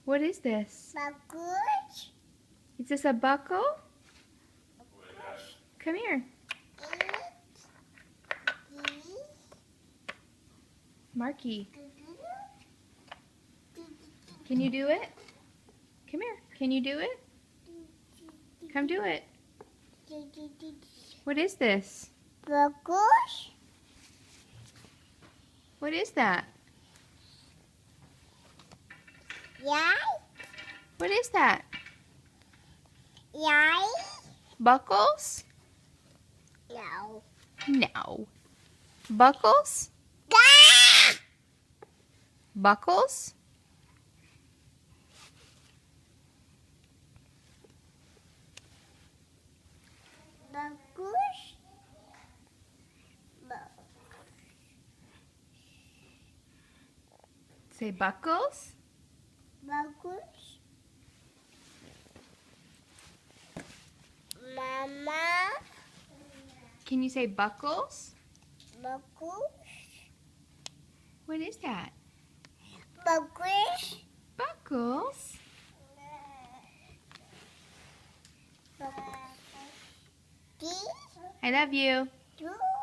What is this? Bagus. Is this a buckle? Come here. Marky, can you do it? Come here. Can you do it? Come do it. What is this? Bagus. What is that? Yai. What is that? Yai. Buckles? No. No. Buckles? Gah! Buckles? Bagus. Say buckles. Bagus. Mama. Can you say buckles? Bagus. What is that? Bagus. Buckles? Bagus. I love you. Bagus.